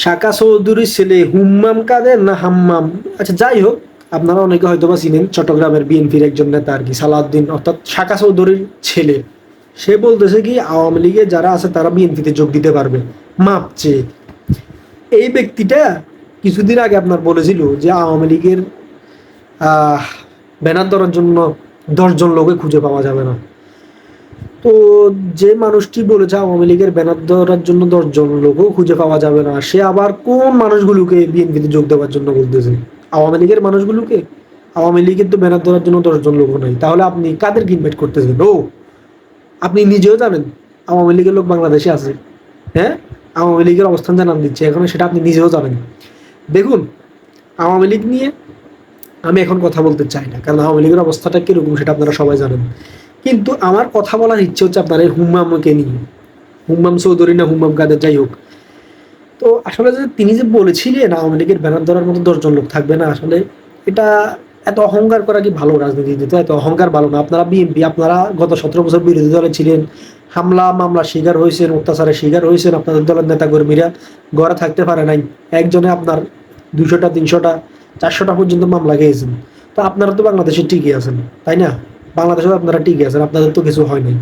শাকা চৌধুরীর ছেলে হুম্মাম কাদের না হাম্মাম, আচ্ছা যাই হোক, আপনারা অনেকে হয়তো বা চিনেন, চট্টগ্রামের বিএনপির একজন নেতা আর কি, সালাউদ্দিন অর্থাৎ শাকা চৌধুরীর ছেলে। সে বলতেছে কি আওয়ামী লীগে যারা আছে তারা বিএনপিতে যোগ দিতে পারবে মাপ চেয়ে। এই ব্যক্তিটা কিছুদিন আগে আপনার বলেছিল যে আওয়ামী লীগের আহ ব্যানার ধরার জন্য 10 জন লোকে খুঁজে পাওয়া যাবে না। তো যে মানুষটি বলেছে আওয়ামী লীগের ব্যানার ধরার জন্য 10 জন লোকও খুঁজে পাওয়া যাবে না, সে আবার কোন মানুষগুলোকে বিএনপিতে যোগ দেওয়ার জন্য বলতেছে? আওয়ামী লীগের মানুষগুলোকে? আওয়ামী লীগের তো ব্যানার ধরার জন্য 10 জন লোকও নাই, তাহলে আপনি কাদেরকে ইনভাইট করতেছেন? ও, আপনি নিজেও জানেন আওয়ামী লীগের লোক বাংলাদেশে আছে। হ্যাঁ, আওয়ামী লীগের অবস্থান জানান দিচ্ছে এখন, সেটা আপনি নিজেও জানেন। দেখুন, আওয়ামী লীগ নিয়ে আমি এখন কথা বলতে চাই না, কারণ আওয়ামী লীগের অবস্থাটা কিরকম সেটা আপনারা সবাই জানেন। কিন্তু আমার কথা বলার ইচ্ছে হচ্ছে আপনার এই হুম্মামকে নিয়ে, হুম্মাম চৌধুরী না হুম্মাম কাদের, যাই হোক। তো আসলে যে তিনি যে বলেছিলেন আওয়ামী লীগের ব্যানার ধরার মতো 10 জন লোক থাকবে না, আসলে এটা এত অহংকার করা কি ভালো? রাজনীতিতে তো এত অহংকার ভালো না। আপনারা বিএনপি, আপনারা গত 17 বছর বিরোধী দলে ছিলেন, হামলা মামলা শিকার হয়েছেন, অত্যাচারের শিকার হয়েছেন, আপনাদের দলের নেতা কর্মীরা ঘরে থাকতে পারে নাই, একজনে আপনার 200টা 300টা 400টা পর্যন্ত মামলা খেয়েছেন। তো আপনারা তো বাংলাদেশে টিকে আছেন, তাই না? বাংলাদেশে আপনারা টিকে আছেন, আপনাদের তো কিছু হয় নাই।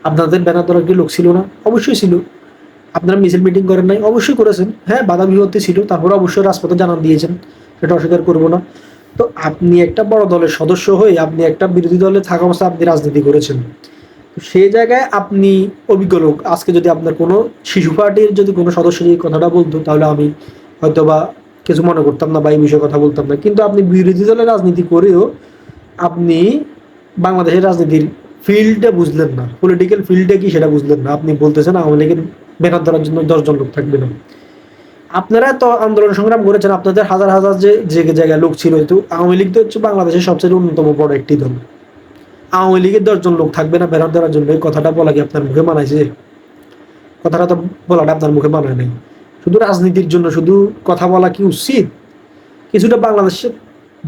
আপনাদের ব্যানার ধরার কি লোক ছিল না? অবশ্যই ছিল। আপনারা মিছিল মিটিং করেন নাই? অবশ্যই করেছেন। হ্যাঁ, বাধা বিপত্তি ছিল, তারপরে অবশ্যই রাজপথে জানান দিয়েছেন, সেটা অস্বীকার করবো না। তো আপনি একটা বড় দলের সদস্য হয়ে আপনি একটা বিরোধী দলে থাকা অবস্থায় আপনি রাজনীতি করেছেন। তো সেই জায়গায় আপনি অভিজ্ঞ লোক। আজকে যদি আপনার কোনো শিশু পার্টির যদি কোনো সদস্য এই কথাটা বলতো, তাহলে আমি হয়তো বা কিছু মনে করতাম না বা এই বিষয়ে কথা বলতাম না। কিন্তু আপনি বিরোধী দলের রাজনীতি করেও আপনি বাংলাদেশের রাজনীতির ফিল্ডটা বুঝলেন না, পলিটিক্যাল ফিল্ডটা কি সেটা বুঝলেন না। আপনি বলতেছেন আওয়ামী লীগের ব্যানার ধরার জন্য 10 জন লোক থাকবে না। আপনারা তো আন্দোলন সংগ্রাম করেছেন, আপনাদের হাজার হাজার যে জায়গায় লোক ছিল। তো আওয়ামী লীগ তো হচ্ছে বাংলাদেশের সবচেয়ে অন্যতম বড় একটি দল। আওয়ামী লীগের 10 জন লোক থাকবে না ব্যানার ধরার জন্য, এই কথাটা বলা কি আপনার মুখে মানাইছে? কথাটা তো বলাটা আপনার মুখে মানায় নাই। শুধু রাজনীতির জন্য শুধু কথা বলা কি উচিত? কিছুটা বাংলাদেশের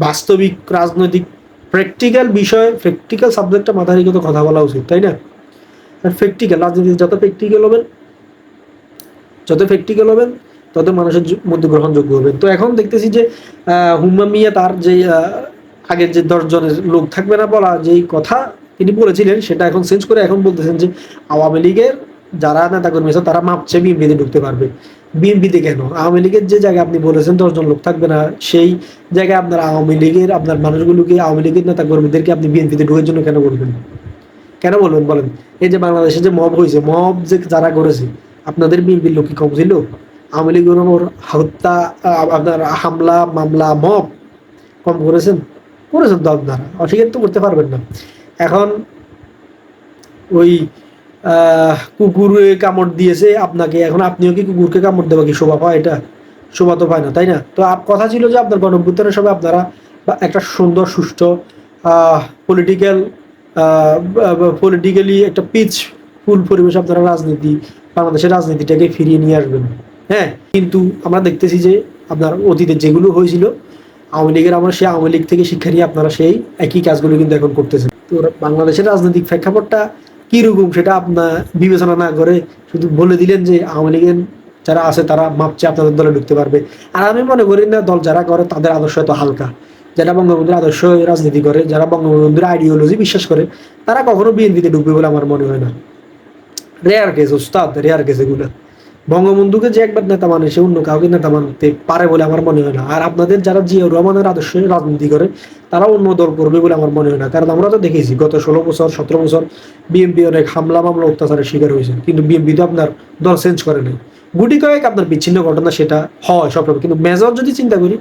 বাস্তবিক রাজনৈতিক প্র্যাকটিক্যাল বিষয়, প্র্যাকটিক্যাল সাবজেক্টটা মাথায় রেখে তো কথা বলা উচিত, তাই না? প্র্যাকটিক্যাল রাজনীতি যত প্র্যাকটিক্যাল হবেন, যত প্র্যাকটিক্যাল হবেন, তত মানুষের মধ্যে গ্রহণযোগ্য হবেন। তো এখন দেখতেছি যে হুম্মা মিয়া তার যে আগের যে 10 জনের লোক থাকবে না বলা যেই কথা তিনি বলেছিলেন, সেটা এখন চেঞ্জ করে এখন বলতেছেন যে আওয়ামী লীগের যারা নেতাকর্মী আছে তারা মাপছে বিএনপিতে ঢুকতে পারবে। বিএনপিতে কেন? আওয়ামী লীগের যে জায়গায় আপনি বলেছেন 10 জন লোক থাকবে না, সেই জায়গায় আপনার আওয়ামী লীগের আপনার মানুষগুলোকে, আওয়ামী লীগের নেতাকর্মীদেরকে আপনি বিএনপিতে ঢুকার জন্য কেন বলবেন? কেন বলবেন বলেন? এই যে বাংলাদেশে যে মব হয়েছে, মব যে যারা করেছে, আপনাদের বিএনপির লোক কি কম ছিল? আওয়ামী লীগের উপর হত্যা, আপনার হামলা মামলা মব কম করেছেন? করেছেন তো আপনারা, অস্বীকার তো করতে পারবেন না। এখন ওই কুকুরে কামড় দিয়েছে আপনাকে, এখন আপনিও কি কুকুরকে কামড় দেওয়া কি শোভা পায়? এটা শোভা তো পায় না, তাই না? তো কথা ছিল যে আপনার গণঅভ্যুত্থানের সময় আপনারা একটা সুন্দর সুষ্ঠু পলিটিক্যাল পলিটিক্যালি একটা পিচ ফুল পরিবেশ আপনারা রাজনীতি, বাংলাদেশের রাজনীতিটাকে ফিরিয়ে নিয়ে আসবেন। হ্যাঁ, কিন্তু আমরা দেখতেছি যে আপনার অতীতে যেগুলো হয়েছিল আওয়ামী লীগের, আমরা সেই আওয়ামী লীগ থেকে শিক্ষা নিয়ে আপনারা সেই একই কাজগুলো কিন্তু এখন করতেছেন। তো বাংলাদেশের রাজনৈতিক প্রেক্ষাপটটা কিরকম সেটা আপনার বিবেচনা না করে শুধু বলে দিলেন যে আওয়ামী লীগের যারা আছে তারা মাপছে আপনাদের দলে ঢুকতে পারবে। আর আমি মনে করি না দল যারা করে তাদের আদর্শ এত হালকা। যারা বঙ্গবন্ধুর আদর্শ রাজনীতি করে, যারা বঙ্গবন্ধুর আইডিওলজি বিশ্বাস করে, তারা কখনো বিএনপিতে ঢুকবে বলে আমার মনে হয় না। রেয়ার কেস ওস্তাদ, রেয়ার কেস এগুলো। বঙ্গবন্ধুকে যে একবার নেতা মানে সে অন্য কাউকে নেতা মানতে পারে বলে আমার মনে হয় না। আর আপনাদের যারা জিয়াউর রহমানের আদর্শে রাজনীতি করে, তারা অন্য দল করবে বলে আমার মনে হয় না। কারণ আমরা তো দেখেছি গত 16 বছর 17 বছর বিএনপি অনেক হামলা মামলা অত্যাচারের শিকার হয়েছে, কিন্তু বিএনপি তো আপনার দল চেঞ্জ করে নাই। গুটি কয়েক আপনার বিচ্ছিন্ন ঘটনা সেটা হয় সবসময়, কিন্তু মেজর যদি চিন্তা করি,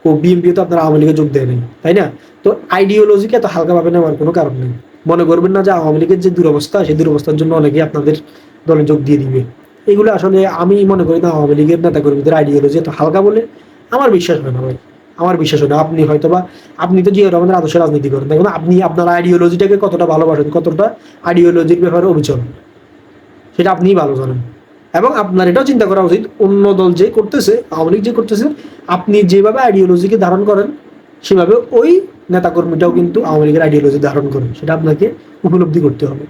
ও বিএনপি তো আপনার আওয়ামী লীগে যোগ দেয় নাই, তাই না? তো আইডিওলজিকে এত হালকাভাবে নেওয়ার কোনো কারণ নেই। মনে করবেন না যে আওয়ামী লীগের যে দুরবস্থা, সেই দুরবস্থার জন্য অনেকে আপনাদের দলে যোগ দিয়ে দিবে। এগুলো আসলে আমি মনে করি না আওয়ামী লীগের নেতা কর্মীদের আইডিওলজি এত হালকা বলে আমার বিশ্বাস হয় না ভাই। আমার বিশ্বাস হয় না। আপনি হয়তোবা, আপনি তো জিয়া রহমানের আদর্শে রাজনীতি করেন, দেখুন আপনি আপনার আইডিওলজিটাকে কতটা ভালোবাসেন, কতটা আইডিওলজির ব্যাপারে অবিচল, সেটা আপনিই ভালো জানেন। এবং আপনার এটাও চিন্তা করা উচিত, অন্য দল যে করতেছে, আওয়ামী লীগ যে করতেছে, আপনি যেভাবে আইডিওলজিকে ধারণ করেন সেভাবে ওই নেতাকর্মীটাও কিন্তু আওয়ামী লীগের আইডিওলজি ধারণ করে, সেটা আপনাকে উপলব্ধি করতে হবে।